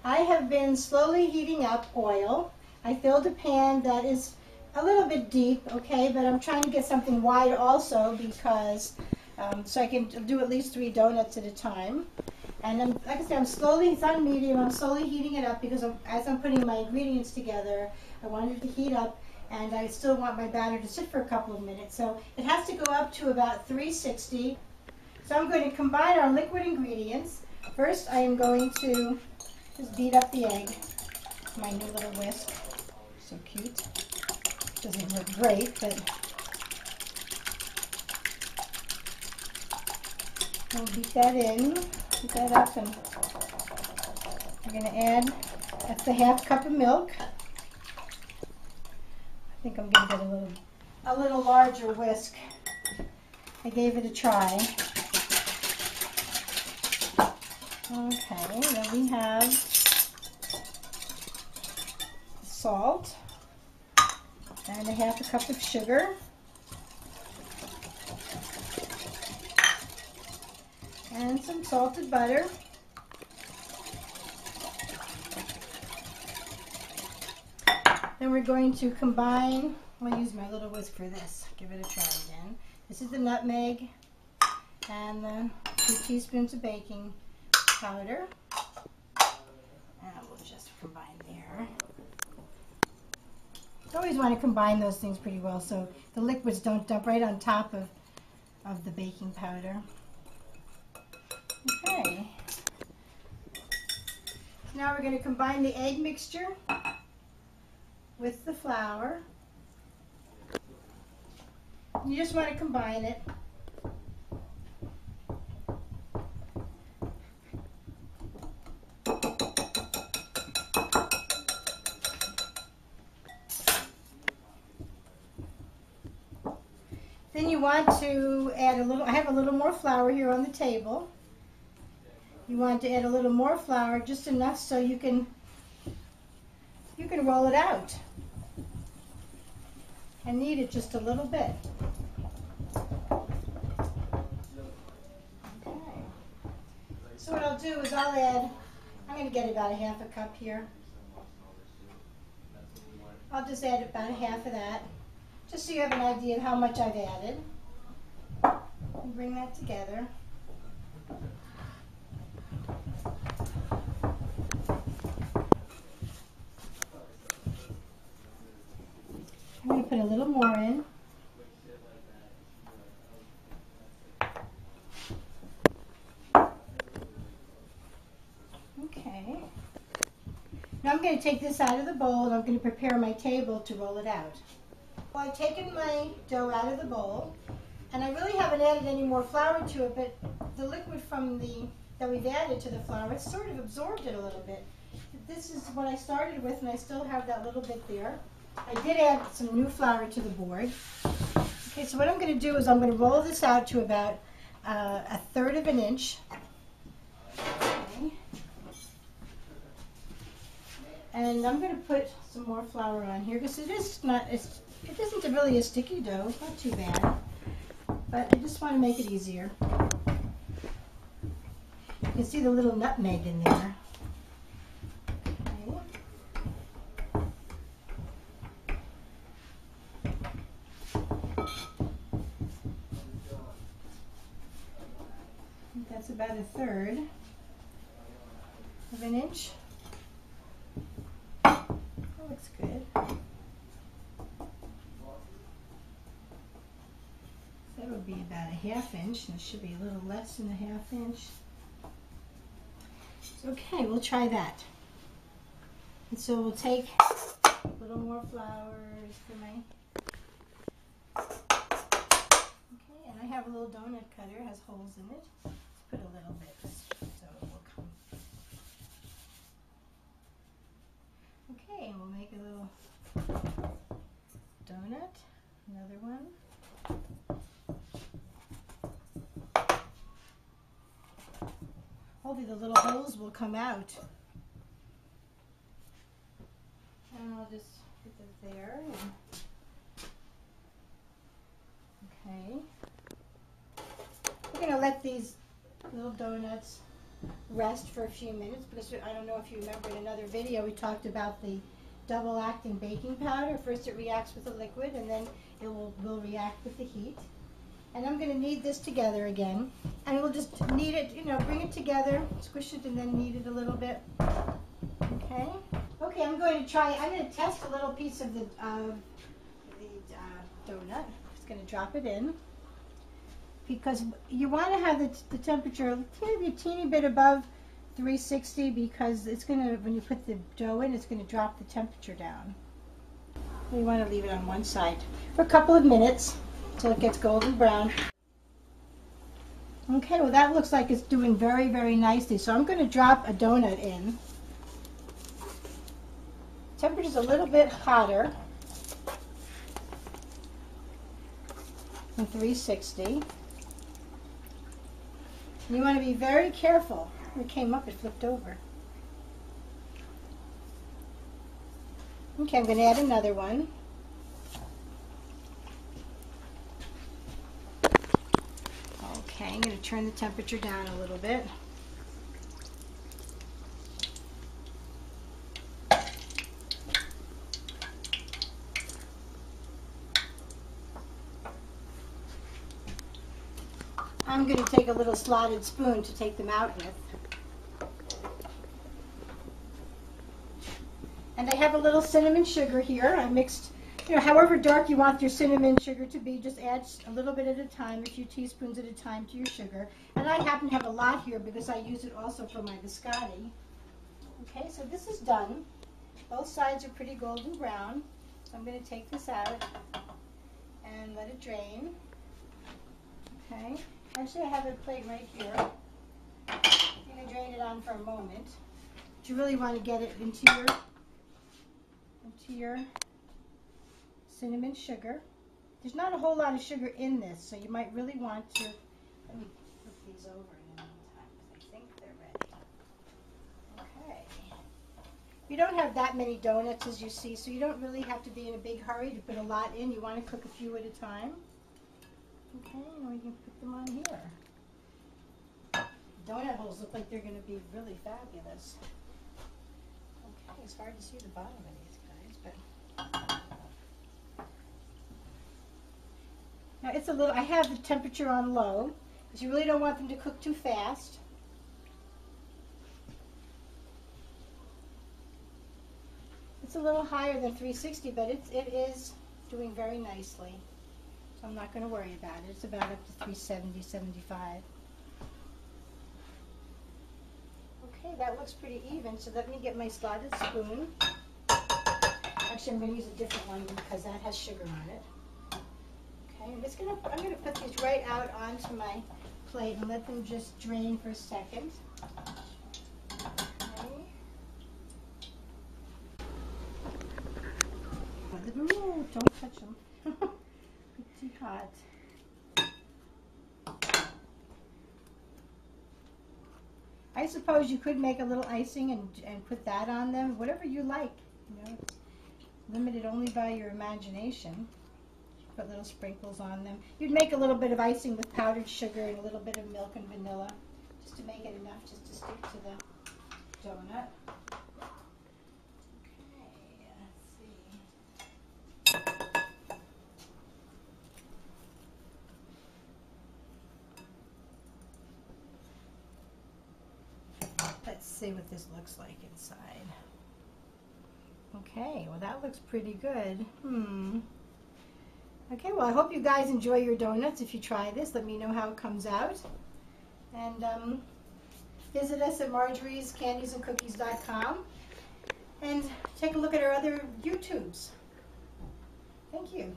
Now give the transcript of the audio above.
I have been slowly heating up oil. I filled a pan that is a little bit deep, okay, but I'm trying to get something wide also because so I can do at least 3 donuts at a time. And then, like I said, it's on medium. I'm slowly heating it up because as I'm putting my ingredients together, I want it to heat up, and I still want my batter to sit for a couple of minutes. So it has to go up to about 360. So I'm going to combine our liquid ingredients. First, I am going to just beat up the egg. My new little whisk. So cute. Doesn't look great, but I'll beat that in. Beat that up, and I'm going to add, that's the ½ cup of milk. I think I'm going to get a little larger whisk. I gave it a try. Okay, then we have salt and ½ cup of sugar. And some salted butter. Then we're going to combine, I'll use my little whisk for this, give it a try again. This is the nutmeg and the 2 teaspoons of baking powder. And we'll just combine there. You always want to combine those things pretty well so the liquids don't dump right on top of the baking powder. Okay. So now we're going to combine the egg mixture with the flour. You just want to combine it. Then you want to add I have a little more flour here on the table. You want to add a little more flour, just enough so you can roll it out. I knead it just a little bit. Okay. So what I'll do is I'm going to get about ½ cup here. I'll just add about ½ of that, just so you have an idea of how much I've added. And bring that together. I'm going to put a little more in. Okay. Now I'm going to take this out of the bowl and I'm going to prepare my table to roll it out. Well, I've taken my dough out of the bowl, and I really haven't added any more flour to it, but the liquid that we've added to the flour, it's sort of absorbed it a little bit. This is what I started with, and I still have that little bit there. I did add some new flour to the board. Okay, so what I'm going to do is I'm going to roll this out to about 1/3 of an inch. Okay. And I'm going to put some more flour on here because it isn't really a sticky dough. It's not too bad, but I just want to make it easier. You can see the little nutmeg in there. That's about 1/3 of an inch. That looks good. That would be about 1/2 inch, and it should be a little less than 1/2 inch. So, okay, we'll try that. And so we'll take a little more flour for my. Okay, and I have a little donut cutter, it has holes in it. Put a little bit so it will come. Okay, and we'll make a little donut, another one. Hopefully the little holes will come out. And I'll just put it there. Okay. We're going to let these little donuts rest for a few minutes, because I don't know if you remember in another video we talked about the double acting baking powder. First it reacts with the liquid and then it will react with the heat. And I'm going to knead this together again. And we'll just knead it, you know, bring it together, squish it, and then knead it a little bit. Okay? Okay, I'm going to test a little piece of the donut. Just going to drop it in. Because you want to have the temperature a teeny bit above 360, because it's going to, when you put the dough in, it's going to drop the temperature down. You want to leave it on one side for a couple of minutes until it gets golden brown. Okay, well that looks like it's doing very, very nicely. So I'm going to drop a donut in. Temperature's a little bit hotter than 360. You want to be very careful. When it came up, it flipped over. Okay, I'm going to add another one. Okay, I'm going to turn the temperature down a little bit. I'm going to take a little slotted spoon to take them out with. And I have a little cinnamon sugar here. I mixed, you know, however dark you want your cinnamon sugar to be, just add a little bit at a time, a few teaspoons at a time to your sugar. And I happen to have a lot here because I use it also for my biscotti. Okay, so this is done. Both sides are pretty golden brown. So I'm going to take this out and let it drain. Okay. Actually, I have a plate right here. I'm going to drain it on for a moment. But you really want to get it into your cinnamon sugar. There's not a whole lot of sugar in this, so you might really want to, let me flip these over in the meantime because I think they're ready. Okay. You don't have that many donuts as you see, so you don't really have to be in a big hurry to put a lot in. You want to cook a few at a time. Okay, and we can put them on here. Donut holes look like they're going to be really fabulous. Okay, it's hard to see the bottom of these guys, but now it's a little. I have the temperature on low because you really don't want them to cook too fast. It's a little higher than 360, but it is doing very nicely. I'm not going to worry about it. It's about up to 370, 75. Okay, that looks pretty even. So let me get my slotted spoon. Actually, I'm going to use a different one because that has sugar on it. Okay, I'm going to put these right out onto my plate and let them just drain for a second. Okay. Ooh, don't touch them. Pretty hot. I suppose you could make a little icing and put that on them, whatever you like. You know, it's limited only by your imagination. Put little sprinkles on them. You'd make a little bit of icing with powdered sugar and a little bit of milk and vanilla, just to make it enough just to stick to the donut. Let's see what this looks like inside. Okay, well that looks pretty good. Okay, well I hope you guys enjoy your donuts. If you try this, let me know how it comes out. And visit us at marjoriescandiesandcookies.com and take a look at our other YouTubes. Thank you.